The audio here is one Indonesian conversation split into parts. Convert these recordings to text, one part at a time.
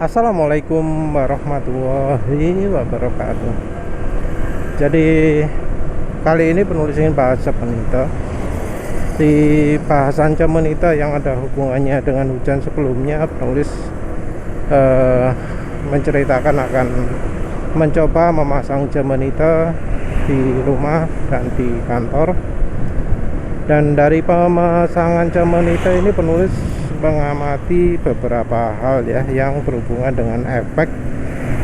Assalamualaikum warahmatullahi wabarakatuh. Jadi kali ini penulis ingin bahas cemenite. Di bahasan cemenite yang ada hubungannya dengan hujan sebelumnya, penulis menceritakan akan mencoba memasang cemenite di rumah dan di kantor. Dan dari pemasangan cemenite ini penulis mengamati beberapa hal ya yang berhubungan dengan efek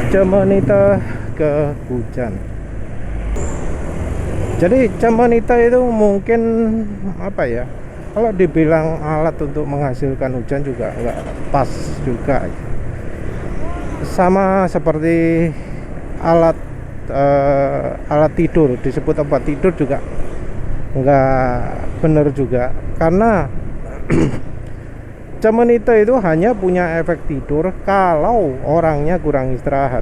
cemenite ke hujan. Jadi cemenite itu mungkin apa ya, kalau dibilang alat untuk menghasilkan hujan juga enggak pas juga. Sama seperti alat alat tidur, disebut tempat tidur juga enggak benar juga, karena cemenite itu hanya punya efek tidur kalau orangnya kurang istirahat.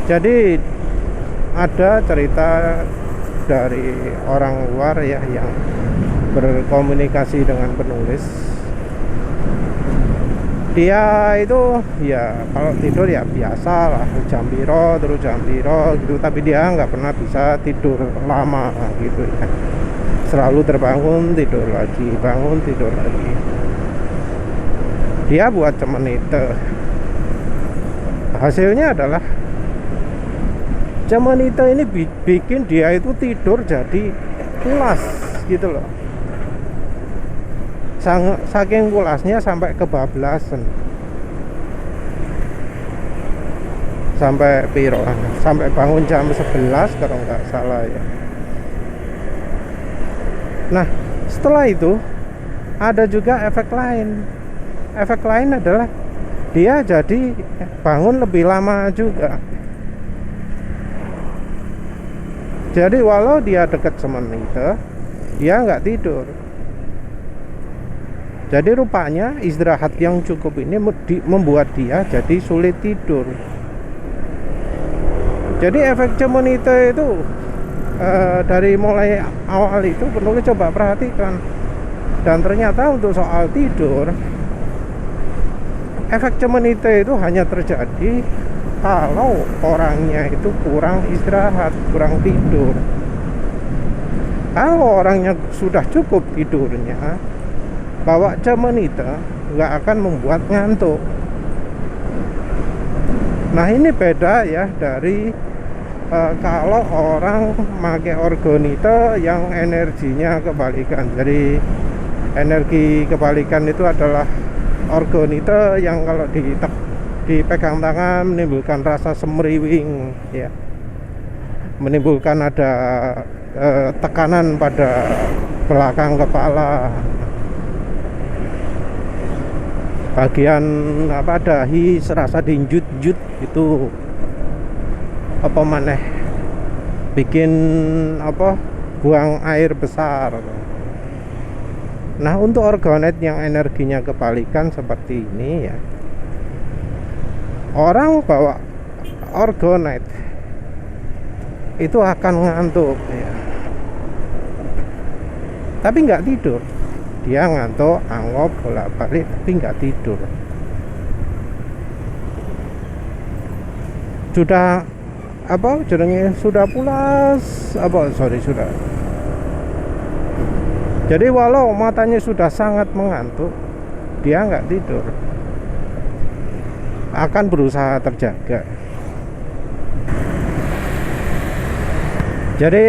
Jadi ada cerita dari orang luar ya yang berkomunikasi dengan penulis. Dia itu ya kalau tidur ya biasa lah, jam piro terus jam piro gitu, tapi dia nggak pernah bisa tidur lama gitu ya. Selalu terbangun tidur lagi, bangun tidur lagi. Dia buat cemenite. Hasilnya adalah cemenite ini bikin dia itu tidur jadi pulas gitu loh. Saking pulasnya sampai kebablasan. Sampai piro? Sampai bangun jam 11 kalau nggak salah ya. Nah, setelah itu ada juga efek lain. Efek lain adalah dia jadi bangun lebih lama juga. Jadi walau dia dekat cemenite, dia nggak tidur. Jadi rupanya istirahat yang cukup ini membuat dia jadi sulit tidur. Jadi efek cemenite itu dari mulai awal itu penulis coba perhatikan, dan ternyata untuk soal tidur, efek cemenite itu hanya terjadi kalau orangnya itu kurang istirahat, kurang tidur. Kalau orangnya sudah cukup tidurnya, bawa cemenite nggak akan membuat ngantuk. Nah ini beda ya dari kalau orang pakai orgonite yang energinya kebalikan. Jadi energi kebalikan itu adalah orgonite yang kalau dipegang tangan menimbulkan rasa semriwing ya, menimbulkan ada tekanan pada belakang kepala, bagian apa dahi serasa dinjut-jut itu, apa maneh bikin apa buang air besar. Nah untuk orgonite yang energinya kebalikan seperti ini ya, orang bawa orgonite itu akan ngantuk ya, tapi nggak tidur. Dia ngantuk, angop, bolak-balik, tapi nggak tidur. Sudah apa jadinya, sudah pulas sudah. Jadi walau matanya sudah sangat mengantuk, dia nggak tidur, akan berusaha terjaga. Jadi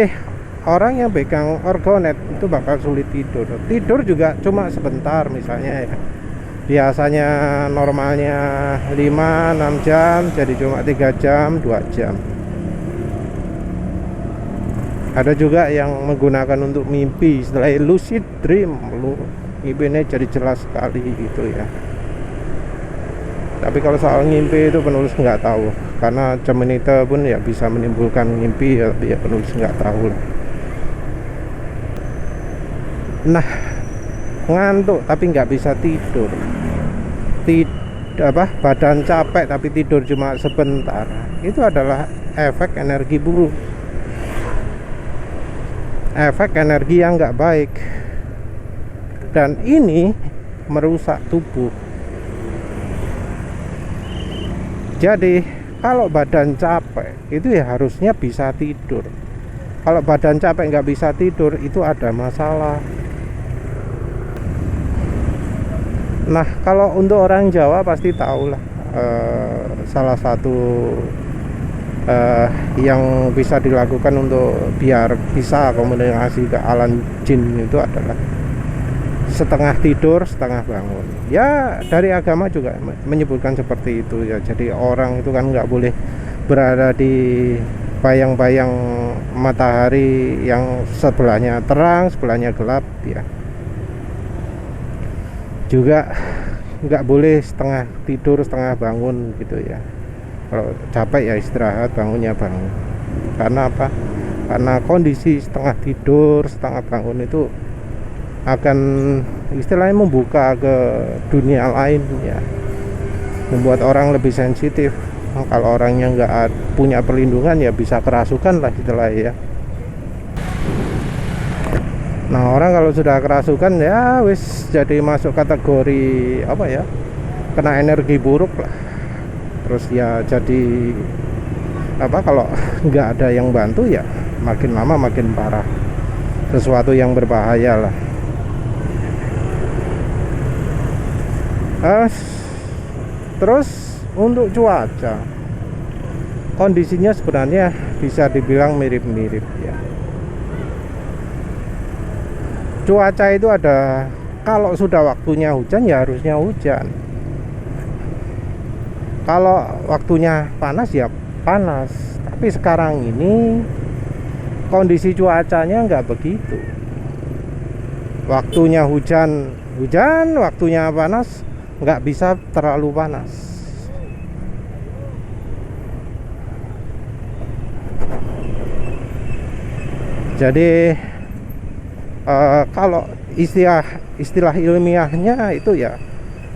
orang yang pegang orgonite itu bakal sulit tidur. Tidur juga cuma sebentar misalnya ya. Biasanya normalnya 5-6 jam, jadi cuma 3 jam, 2 jam. Ada juga yang menggunakan untuk mimpi, setelah lucid dream, mimpinya jadi jelas sekali gitu ya. Tapi kalau soal mimpi itu penulis nggak tahu, karena cemenite pun ya bisa menimbulkan mimpi ya, tapi ya penulis nggak tahu lah. Nah, ngantuk tapi nggak bisa tidur, badan capek tapi tidur cuma sebentar, itu adalah efek energi buruk, efek energi yang nggak baik, dan ini merusak tubuh. Jadi kalau badan capek itu ya harusnya bisa tidur. Kalau badan capek nggak bisa tidur itu ada masalah. Nah, kalau untuk orang Jawa pasti tahu lah, salah satu yang bisa dilakukan untuk biar bisa komunikasi ke alam jin itu adalah setengah tidur setengah bangun. Ya dari agama juga menyebutkan seperti itu ya. Jadi orang itu kan nggak boleh berada di bayang-bayang matahari yang sebelahnya terang sebelahnya gelap ya. Juga nggak boleh setengah tidur setengah bangun gitu ya. Kalau capek ya istirahat, bangunnya bangun. Karena apa? Karena kondisi setengah tidur setengah bangun itu akan istilahnya membuka ke dunia lain ya, membuat orang lebih sensitif. Kalau orangnya nggak punya perlindungan ya bisa kerasukan lah istilahnya ya. Nah, orang kalau sudah kerasukan ya wis jadi masuk kategori apa ya, kena energi buruk lah. Terus ya jadi apa, kalau nggak ada yang bantu ya makin lama makin parah, sesuatu yang berbahaya lah. Terus untuk cuaca, kondisinya sebenarnya bisa dibilang mirip-mirip ya. Cuaca itu ada, kalau sudah waktunya hujan ya harusnya hujan. Kalau waktunya panas ya panas. Tapi sekarang ini kondisi cuacanya nggak begitu. Waktunya hujan, hujan, waktunya panas, nggak bisa terlalu panas. Jadi kalau istilah ilmiahnya itu ya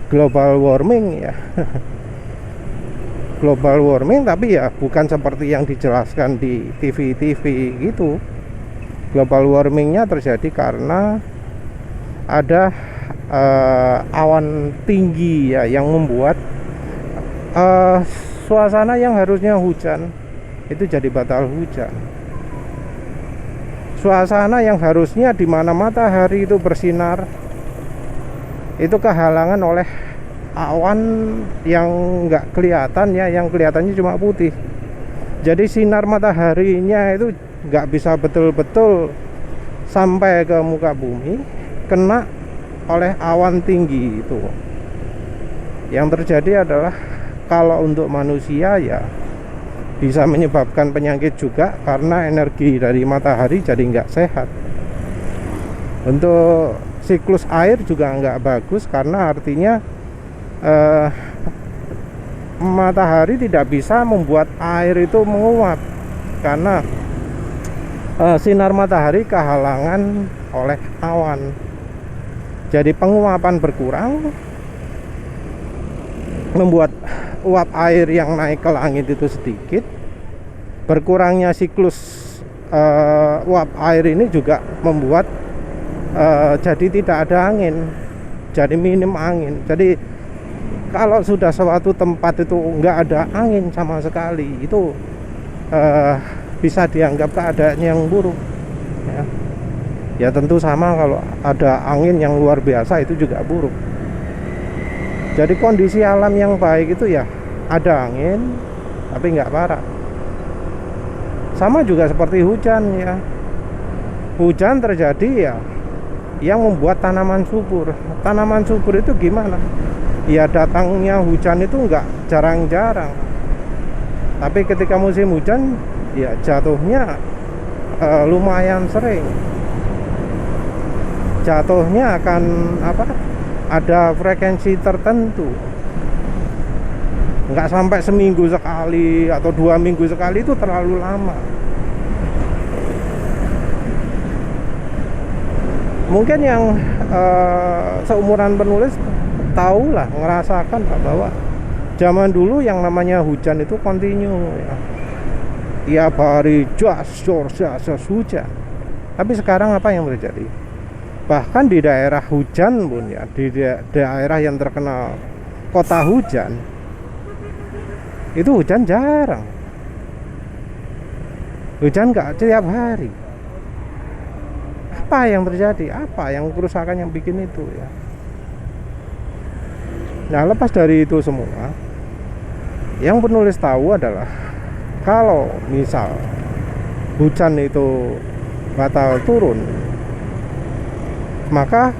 global warming ya. Global warming, tapi ya bukan seperti yang dijelaskan di TV-TV gitu. Global warmingnya terjadi karena ada awan tinggi ya yang membuat suasana yang harusnya hujan itu jadi batal hujan. Suasana yang harusnya di mana matahari itu bersinar itu kehalangan oleh awan yang nggak kelihatan ya, yang kelihatannya cuma putih. Jadi sinar mataharinya itu nggak bisa betul-betul sampai ke muka bumi, kena oleh awan tinggi itu. Yang terjadi adalah kalau untuk manusia ya bisa menyebabkan penyakit juga, karena energi dari matahari jadi nggak sehat. Untuk siklus air juga nggak bagus, karena artinya matahari tidak bisa membuat air itu menguap, karena sinar matahari kehalangan oleh awan. Jadi penguapan berkurang, membuat uap air yang naik ke langit itu sedikit. Berkurangnya siklus uap air ini juga membuat jadi tidak ada angin, jadi minim angin. Jadi kalau sudah suatu tempat itu nggak ada angin sama sekali, itu bisa dianggap keadaan yang buruk ya. Ya tentu sama kalau ada angin yang luar biasa itu juga buruk. Jadi kondisi alam yang baik itu ya ada angin tapi nggak parah. Sama juga seperti hujan ya. Hujan terjadi ya yang membuat tanaman subur. Tanaman subur itu gimana? Ya datangnya hujan itu nggak jarang-jarang. Tapi ketika musim hujan ya jatuhnya lumayan sering. Jatuhnya akan apa? Ada frekuensi tertentu. Nggak sampai seminggu sekali atau 2 minggu sekali, itu terlalu lama. Mungkin yang seumuran penulis tahulah, ngerasakan bahwa zaman dulu yang namanya hujan itu kontinu ya. Tiap hari jas hujan. Tapi sekarang apa yang terjadi? Bahkan di daerah hujan pun ya, di daerah yang terkenal kota hujan, itu hujan jarang, hujan nggak tiap hari. Apa yang terjadi? Apa yang kerusakan yang bikin itu ya? Nah, lepas dari itu semua, yang penulis tahu adalah kalau misal hujan itu batal turun, maka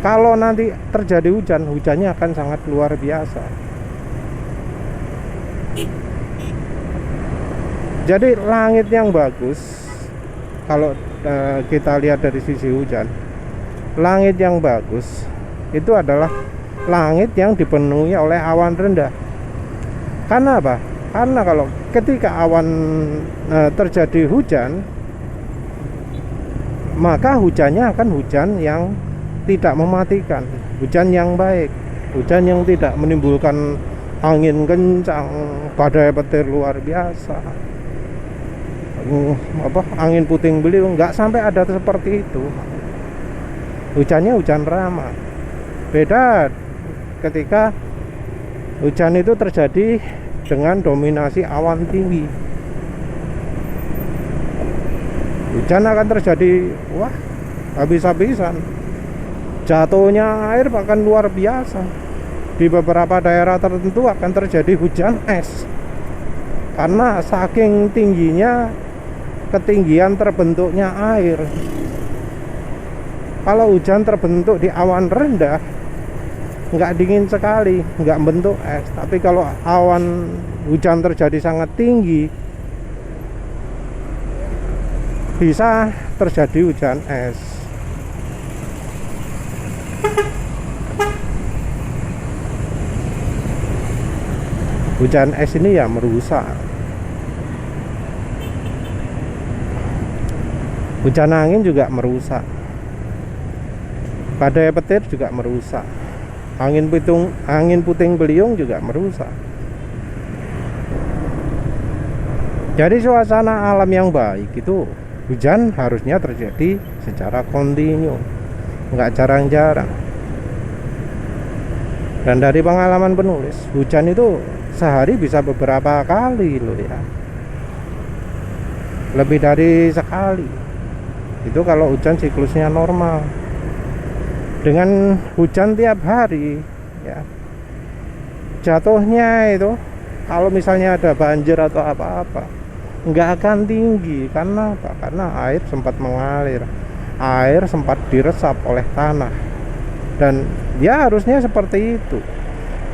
kalau nanti terjadi hujan, hujannya akan sangat luar biasa. Jadi langit yang bagus, kalau kita lihat dari sisi hujan, langit yang bagus itu adalah langit yang dipenuhi oleh awan rendah. Karena apa? Karena kalau ketika awan terjadi hujan, maka hujannya akan hujan yang tidak mematikan, hujan yang baik, hujan yang tidak menimbulkan angin kencang, badai petir luar biasa, angin puting beliung, nggak sampai ada seperti itu. Hujannya hujan ramah. Beda ketika hujan itu terjadi dengan dominasi awan tinggi. Hujan akan terjadi, wah, habis-habisan. Jatuhnya air bahkan luar biasa. Di beberapa daerah tertentu akan terjadi hujan es. Karena saking tingginya ketinggian terbentuknya air. Kalau hujan terbentuk di awan rendah, nggak dingin sekali, nggak bentuk es. Tapi kalau awan hujan terjadi sangat tinggi, bisa terjadi hujan es. Hujan es ini ya merusak. Hujan angin juga merusak. Badai petir juga merusak. Angin puting beliung juga merusak. Jadi suasana alam yang baik itu hujan harusnya terjadi secara kontinu, nggak jarang-jarang. Dan dari pengalaman penulis, hujan itu sehari bisa beberapa kali loh ya, lebih dari sekali. Itu kalau hujan siklusnya normal. Dengan hujan tiap hari ya, jatuhnya itu kalau misalnya ada banjir atau apa-apa, nggak akan tinggi. Karena apa? Karena air sempat mengalir, air sempat diresap oleh tanah. Dan ya harusnya seperti itu,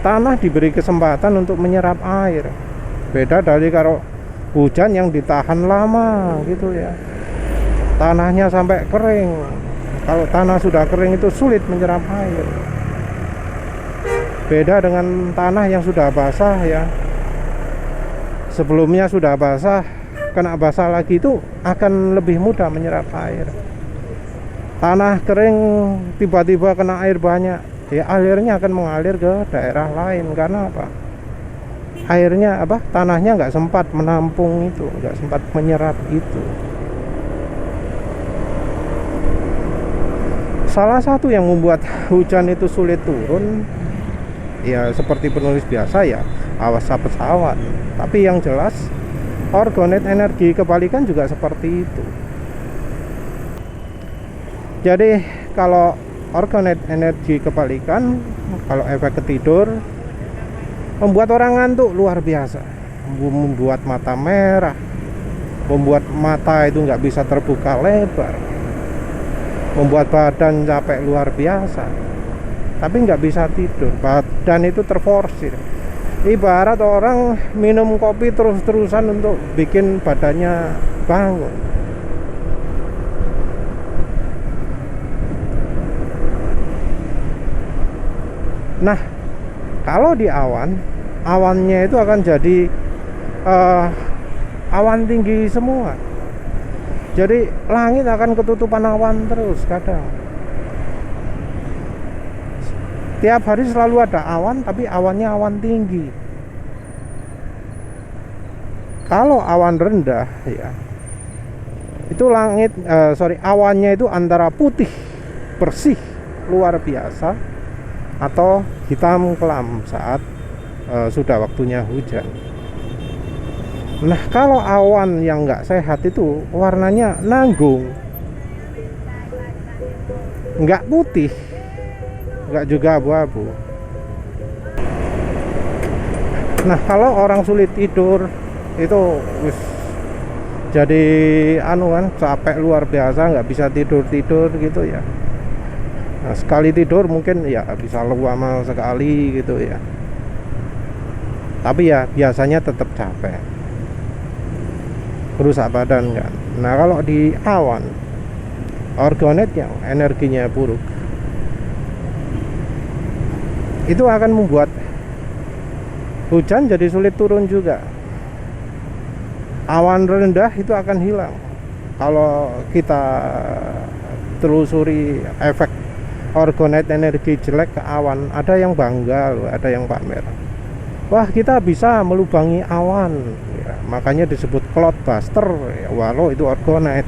tanah diberi kesempatan untuk menyerap air. Beda dari kalau hujan yang ditahan lama gitu ya, tanahnya sampai kering. Kalau tanah sudah kering itu sulit menyerap air. Beda dengan tanah yang sudah basah ya, sebelumnya sudah basah, kena basah lagi, itu akan lebih mudah menyerap air. Tanah kering tiba-tiba kena air banyak, ya airnya akan mengalir ke daerah lain. Karena apa? Airnya apa? Tanahnya nggak sempat menampung itu, nggak sempat menyerap itu. Salah satu yang membuat hujan itu sulit turun, ya seperti penulis biasa ya, asap pesawat. Tapi yang jelas organet energi kebalikan juga seperti itu. Jadi kalau organet energi kebalikan, kalau efek ketidur, membuat orang ngantuk luar biasa, membuat mata merah, membuat mata itu nggak bisa terbuka lebar, membuat badan capek luar biasa, tapi nggak bisa tidur. Badan itu terforsir. Ibarat orang minum kopi terus-terusan untuk bikin badannya bangun. Nah, kalau di awan, awannya itu akan jadi awan tinggi semua. Jadi langit akan ketutupan awan terus kadang. Tiap hari selalu ada awan, tapi awannya awan tinggi. Kalau awan rendah ya, itu awannya itu antara putih bersih luar biasa atau hitam kelam saat sudah waktunya hujan. Nah, kalau awan yang nggak sehat itu warnanya nanggung, nggak putih, nggak juga abu-abu. Nah, kalau orang sulit tidur itu wis jadi kan capek luar biasa, nggak bisa tidur gitu ya. Nah, sekali tidur mungkin ya bisa lama sekali gitu ya, tapi ya biasanya tetap capek, rusak badan kan. Nah, kalau di awan organet yang energinya buruk itu akan membuat hujan jadi sulit turun juga. Awan rendah itu akan hilang. Kalau kita telusuri efek organet energi jelek ke awan, ada yang bangga loh, ada yang pamer. Wah, kita bisa melubangi awan ya, makanya disebut cloudbuster ya, walau itu organet.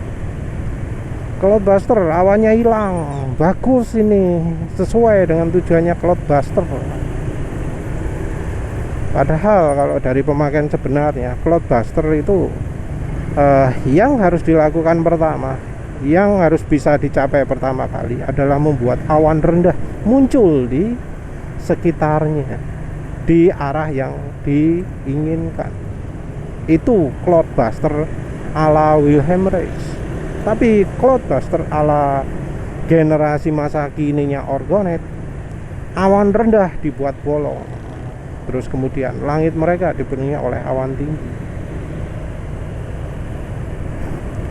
Cloudbuster, awannya hilang, bagus ini, sesuai dengan tujuannya cloudbuster. Padahal kalau dari pemakaian sebenarnya cloudbuster itu yang harus dilakukan pertama, yang harus bisa dicapai pertama kali adalah membuat awan rendah muncul di sekitarnya, di arah yang diinginkan. Itu cloudbuster ala Wilhelm Reich. Tapi cloudbuster ala generasi masa kininya organet, awan rendah dibuat bolong, terus kemudian langit mereka dipenuhi oleh awan tinggi.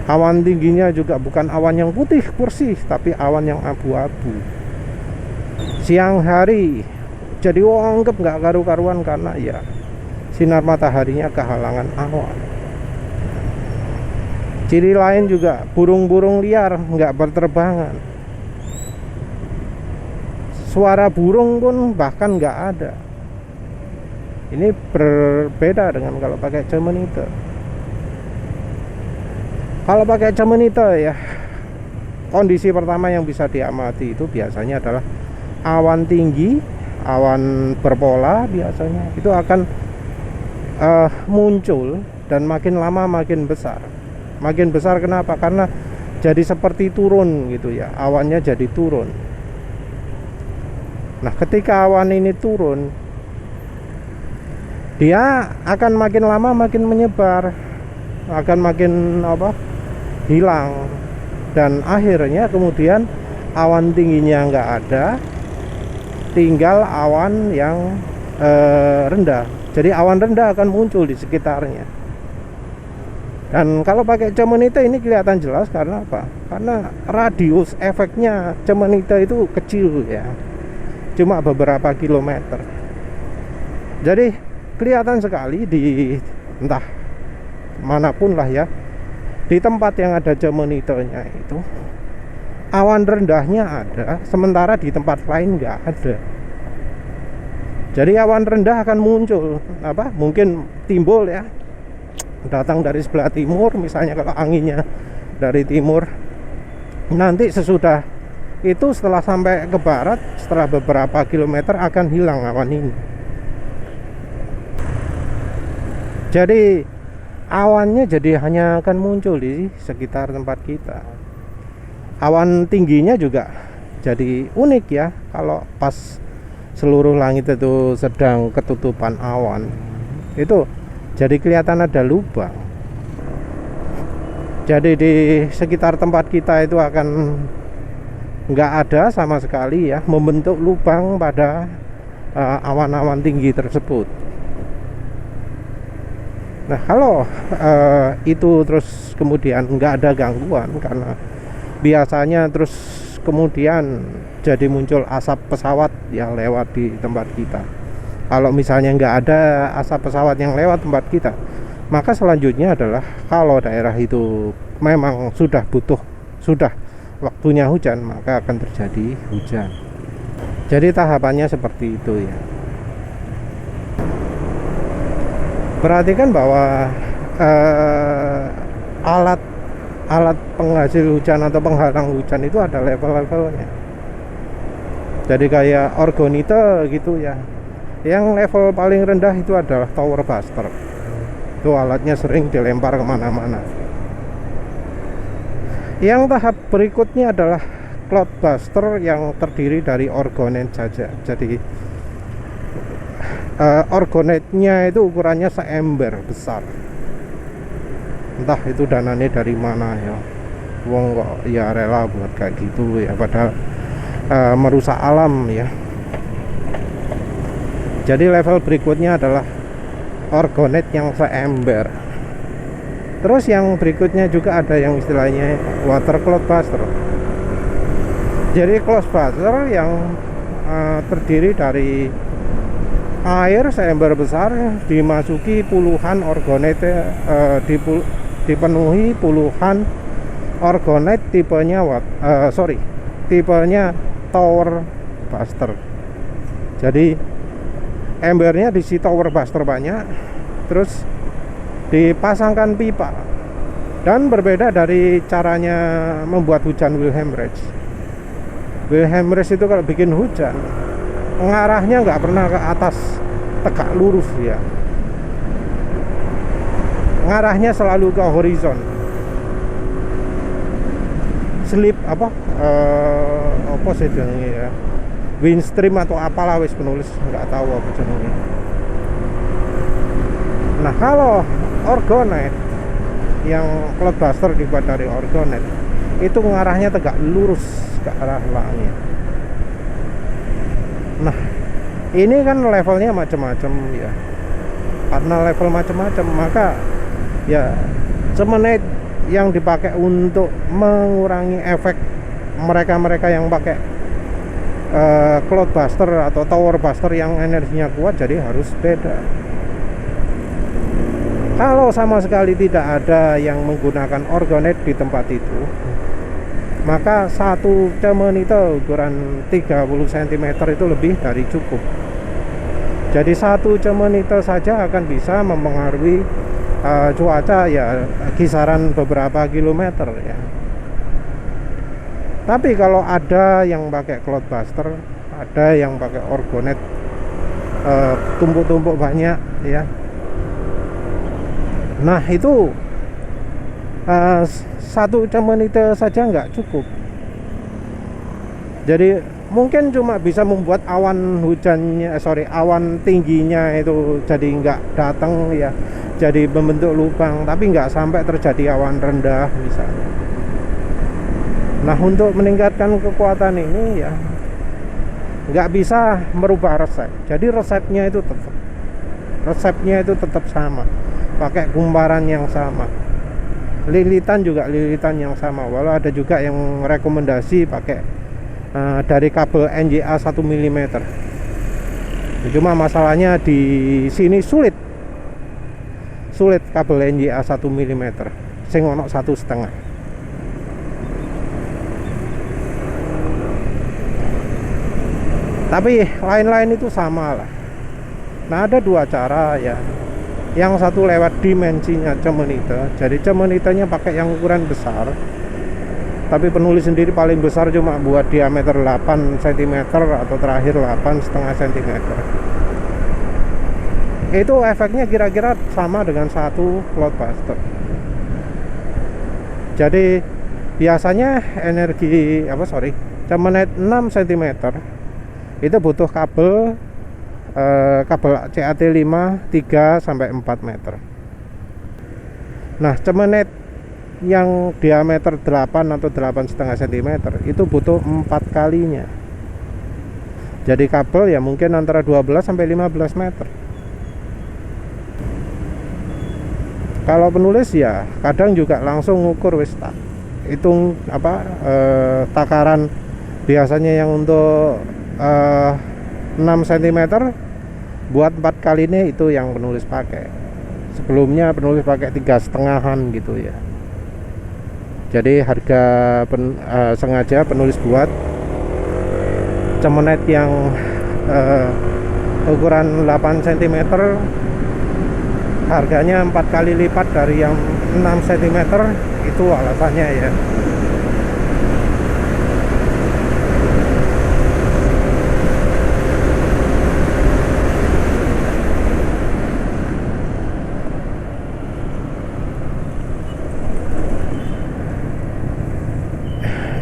Awan tingginya juga bukan awan yang putih bersih, tapi awan yang abu-abu. Siang hari jadi wongkep, nggak karu-karuan karena ya sinar mataharinya kehalangan awan. Ciri lain juga burung-burung liar nggak berterbangan. Suara burung pun bahkan nggak ada. Ini berbeda dengan kalau pakai jam monitor. Kalau pakai jam monitor ya, kondisi pertama yang bisa diamati itu biasanya adalah awan tinggi, awan berpola biasanya itu akan muncul dan makin lama makin besar. Makin besar kenapa? Karena jadi seperti turun gitu ya, awannya jadi turun. Nah, ketika awan ini turun, dia akan makin lama makin menyebar, akan makin hilang, dan akhirnya kemudian awan tingginya nggak ada, tinggal awan yang rendah. Jadi awan rendah akan muncul di sekitarnya. Dan kalau pakai jam monitor ini kelihatan jelas karena apa? Karena radius efeknya jam monitor itu kecil ya, cuma beberapa kilometer. Jadi kelihatan sekali di entah manapun lah ya, di tempat yang ada jam monitornya itu awan rendahnya ada, sementara di tempat lain nggak ada. Jadi awan rendah akan muncul mungkin timbul ya, datang dari sebelah timur misalnya, kalau anginnya dari timur. Nanti sesudah itu setelah sampai ke barat, setelah beberapa kilometer akan hilang awan ini. Jadi awannya jadi hanya akan muncul di sekitar tempat kita. Awan tingginya juga jadi unik ya, kalau pas seluruh langit itu sedang ketutupan awan, itu jadi kelihatan ada lubang. Jadi di sekitar tempat kita itu akan nggak ada sama sekali ya, membentuk lubang pada awan-awan tinggi tersebut. Nah, kalau itu terus kemudian nggak ada gangguan, karena biasanya terus kemudian jadi muncul asap pesawat yang lewat di tempat kita. Kalau misalnya nggak ada asap pesawat yang lewat tempat kita, maka selanjutnya adalah kalau daerah itu memang sudah waktunya hujan, maka akan terjadi hujan. Jadi tahapannya seperti itu ya. Perhatikan bahwa alat penghasil hujan atau penghalang hujan itu ada level-levelnya. Jadi kayak orgonite gitu ya, yang level paling rendah itu adalah tower buster. itu alatnya sering dilempar kemana-mana. Yang tahap berikutnya adalah cloudbuster yang terdiri dari orgonet saja. Jadi orgonetnya itu ukurannya seember besar. Entah itu dananya dari mana ya, wong kok ya rela buat kayak gitu ya, padahal merusak alam ya. Jadi level berikutnya adalah orgonet yang seember. Terus yang berikutnya juga ada yang istilahnya water cloudbuster. Jadi cloudbuster yang terdiri dari air seember besar dimasuki puluhan orgonet, dipenuhi puluhan orgonet tipenya tipenya tower buster. Jadi embernya diisi tower buster banyak, terus dipasangkan pipa. Dan berbeda dari caranya membuat hujan Wilhelm Reich. Wilhelm Reich itu kalau bikin hujan ngarahnya nggak pernah ke atas tegak lurus ya, ngarahnya selalu ke horizon. Slip apa sih jenenge ya, windstream atau apalah wis penulis nggak tahu apa jenenge. Nah kalau orgonet yang cloudbuster dibuat dari orgonet itu ngarahnya tegak lurus ke arah langit. Nah ini kan levelnya macam-macam ya, karena level macam-macam maka ya cemenet yang dipakai untuk mengurangi efek mereka yang pakai cloudbuster atau tower buster yang energinya kuat, jadi harus beda. Kalau sama sekali tidak ada yang menggunakan orgonet di tempat itu, maka satu cemenite ukuran 30 cm itu lebih dari cukup. Jadi satu cemenite saja akan bisa mempengaruhi cuaca ya kisaran beberapa kilometer ya. Tapi kalau ada yang pakai cloudbuster, ada yang pakai orgonet tumpuk-tumpuk banyak ya, nah itu satu cemenite saja nggak cukup. Jadi mungkin cuma bisa membuat awan hujannya, awan tingginya itu jadi nggak datang ya, jadi membentuk lubang, tapi nggak sampai terjadi awan rendah misalnya. Nah untuk meningkatkan kekuatan ini ya nggak bisa merubah resep. Jadi resepnya itu tetap sama, pakai kumparan yang sama, lilitan juga lilitan yang sama. Walau ada juga yang rekomendasi pakai dari kabel NJA 1 mm. Cuma masalahnya di sini sulit kabel NJA 1 mm, sing ono 1,5. Tapi lain-lain itu sama lah. Nah ada dua cara ya. Yang satu lewat dimensinya cemenite. Jadi cemenitenya pakai yang ukuran besar, tapi penulis sendiri paling besar cuma buat diameter 8 cm atau terakhir 8,5 cm. Itu efeknya kira-kira sama dengan satu cloudbuster. Jadi biasanya cemenet 6 cm itu butuh kabel CAT5 3 sampai 4 meter. Nah cemenet yang diameter 8 atau 8,5 cm itu butuh 4 kalinya. Jadi kabel ya mungkin antara 12 sampai 15 meter. Kalau penulis ya kadang juga langsung ngukur wis hitung takaran. Biasanya yang untuk 6 cm buat 4 kali ini itu yang penulis pakai. Sebelumnya penulis pakai 3,5-an gitu ya. Jadi harga sengaja penulis buat cemenet yang ukuran 8 cm harganya 4 kali lipat dari yang 6 cm. Itu alasannya ya.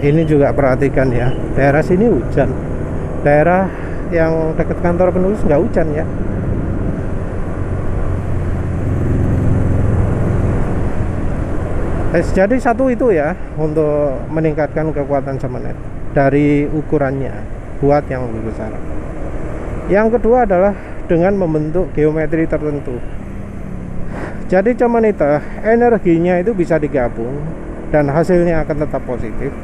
ini juga perhatikan ya, daerah sini hujan, daerah yang dekat kantor penulis nggak hujan ya. Jadi satu itu ya, untuk meningkatkan kekuatan cemenet dari ukurannya, buat yang lebih besar. Yang kedua adalah dengan membentuk geometri tertentu. Jadi cemenite energinya itu bisa digabung dan hasilnya akan tetap positif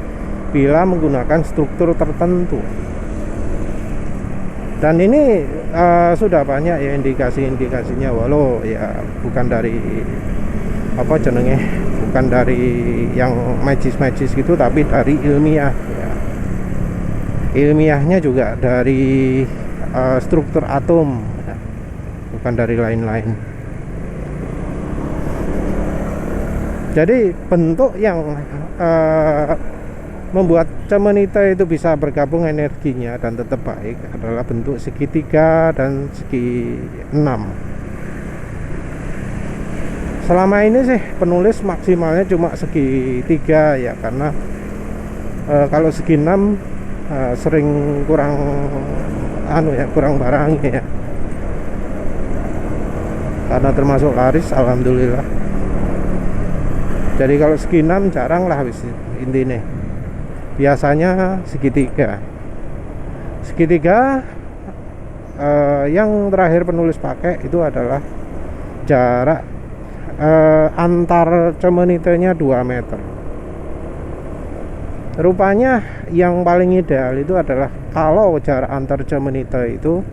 bila menggunakan struktur tertentu. Dan ini sudah banyak ya indikasi-indikasinya, walau ya bukan dari apa jenenge, bukan dari yang magis gitu, tapi dari ilmiah ya. Ilmiahnya juga dari struktur atom ya, bukan dari lain-lain. Jadi bentuk yang membuat cemenite itu bisa bergabung energinya dan tetap baik adalah bentuk segitiga dan segi 6. Selama ini sih penulis maksimalnya cuma segitiga ya, karena kalau segi 6 sering kurang kurang barang ya, karena termasuk laris alhamdulillah. Jadi kalau segi 6 jarang lah intinya, biasanya segitiga. Yang terakhir penulis pakai itu adalah jarak antar cemenitenya 2 meter. Rupanya yang paling ideal itu adalah kalau jarak antar cemenite itu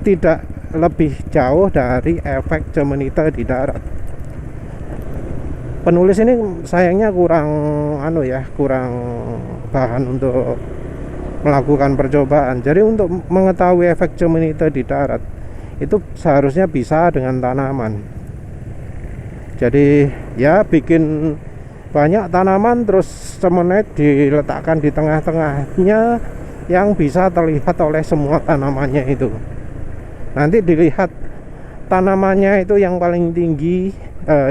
tidak lebih jauh dari efek cemenite di darat. Penulis ini sayangnya kurang kurang bahan untuk melakukan percobaan. Jadi untuk mengetahui efek cemenite di darat itu seharusnya bisa dengan tanaman. Jadi ya bikin banyak tanaman, terus cemenet diletakkan di tengah-tengahnya yang bisa terlihat oleh semua tanamannya itu. Nanti dilihat tanamannya itu yang paling tinggi,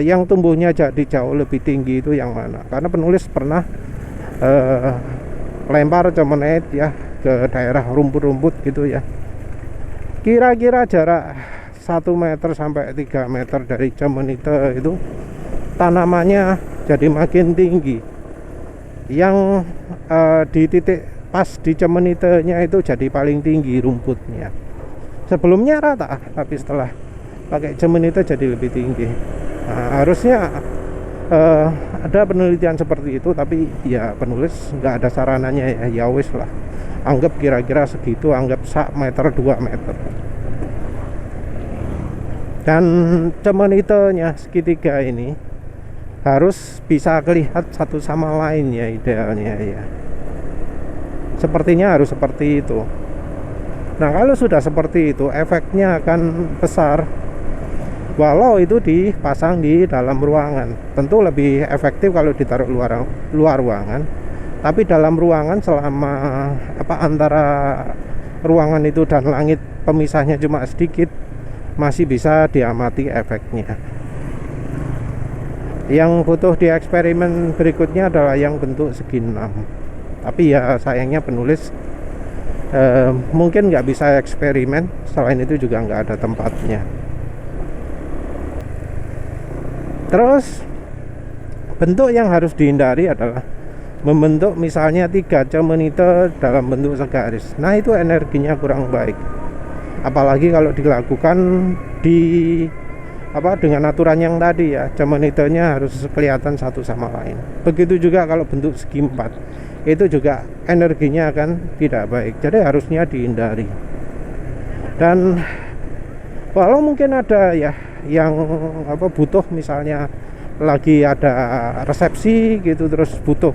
yang tumbuhnya jadi jauh lebih tinggi itu yang mana. Karena penulis pernah lempar cemenet ya ke daerah rumput-rumput gitu ya. Kira-kira jarak 1 meter sampai 3 meter dari cemenite itu tanamannya jadi makin tinggi. Yang di titik pas di cemenitenya itu jadi paling tinggi rumputnya. Sebelumnya rata, tapi setelah pakai cemenite jadi lebih tinggi. Nah, harusnya ada penelitian seperti itu, tapi ya penulis nggak ada sarananya ya. Ya wis lah, anggap kira-kira segitu, anggap 1 meter 2 meter. Dan cemenitenya segitiga ini harus bisa kelihatan satu sama lain ya, idealnya ya. Sepertinya harus seperti itu. Nah kalau sudah seperti itu, efeknya akan besar walau itu dipasang di dalam ruangan. Tentu lebih efektif kalau ditaruh luar ruangan, tapi dalam ruangan selama antara ruangan itu dan langit pemisahnya cuma sedikit, masih bisa diamati efeknya. Yang butuh di eksperimen berikutnya adalah yang bentuk segi 6. Tapi ya sayangnya penulis mungkin nggak bisa eksperimen, selain itu juga nggak ada tempatnya. Terus bentuk yang harus dihindari adalah membentuk misalnya 3 cemenite dalam bentuk segaris. Nah itu energinya kurang baik, apalagi kalau dilakukan dengan aturan yang tadi ya, cemenitenya harus kelihatan satu sama lain. Begitu juga kalau bentuk segi 4, itu juga energinya akan tidak baik. Jadi harusnya dihindari. Dan walau mungkin ada ya yang butuh, misalnya lagi ada resepsi gitu, terus butuh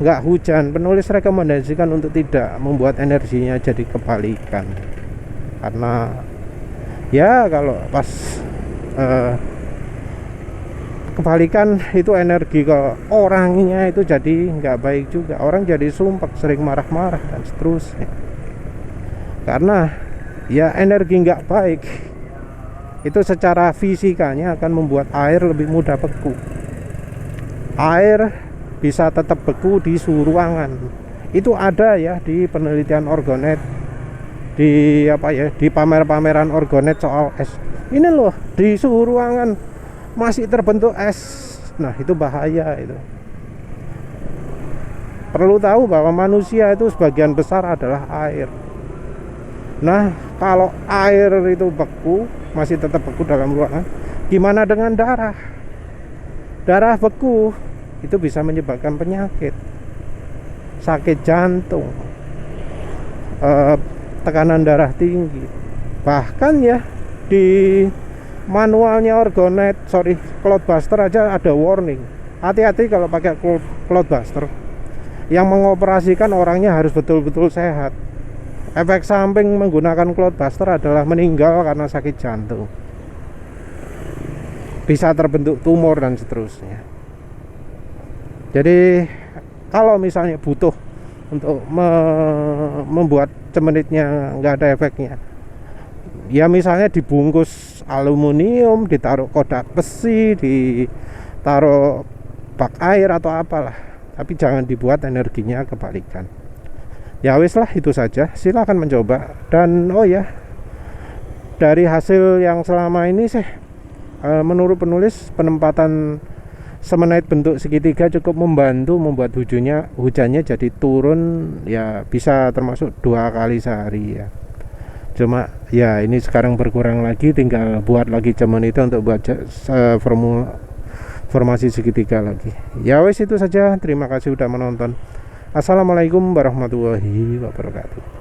nggak hujan, penulis rekomendasikan untuk tidak membuat energinya jadi kebalikan. Karena ya kalau pas kebalikan itu energi ke orangnya itu jadi nggak baik juga. Orang jadi sumpek, sering marah-marah dan seterusnya. Karena ya energi nggak baik itu secara fisikanya akan membuat air lebih mudah beku. Air bisa tetap beku di suhu ruangan. Itu ada ya di penelitian orgonet, di di pameran orgonet soal es. Ini loh, di suhu ruangan masih terbentuk es. Nah, itu bahaya itu. Perlu tahu bahwa manusia itu sebagian besar adalah air. Nah, kalau air itu beku, masih tetap beku dalam ruangan, gimana dengan darah? Darah beku itu bisa menyebabkan penyakit, sakit jantung, tekanan darah tinggi. Bahkan ya di manualnya orgonet, Cloudbuster aja ada warning, hati-hati kalau pakai Cloudbuster. Yang mengoperasikan orangnya harus betul-betul sehat. Efek samping menggunakan Cloudbuster adalah meninggal karena sakit jantung, bisa terbentuk tumor dan seterusnya. Jadi kalau misalnya butuh untuk membuat cemenitnya nggak ada efeknya, ya misalnya dibungkus aluminium, ditaruh kodak besi, ditaruh bak air atau apalah, tapi jangan dibuat energinya kebalikan. Ya wis lah, itu saja, silahkan mencoba. Dan oh ya, dari hasil yang selama ini sih, menurut penulis, penempatan semenit bentuk segitiga cukup membantu membuat hujannya jadi turun ya, bisa termasuk 2 kali sehari ya. Cuma ya ini sekarang berkurang lagi, tinggal buat lagi cemen itu untuk buat formasi segitiga lagi. Ya wes, itu saja, terima kasih sudah menonton. Assalamualaikum warahmatullahi wabarakatuh.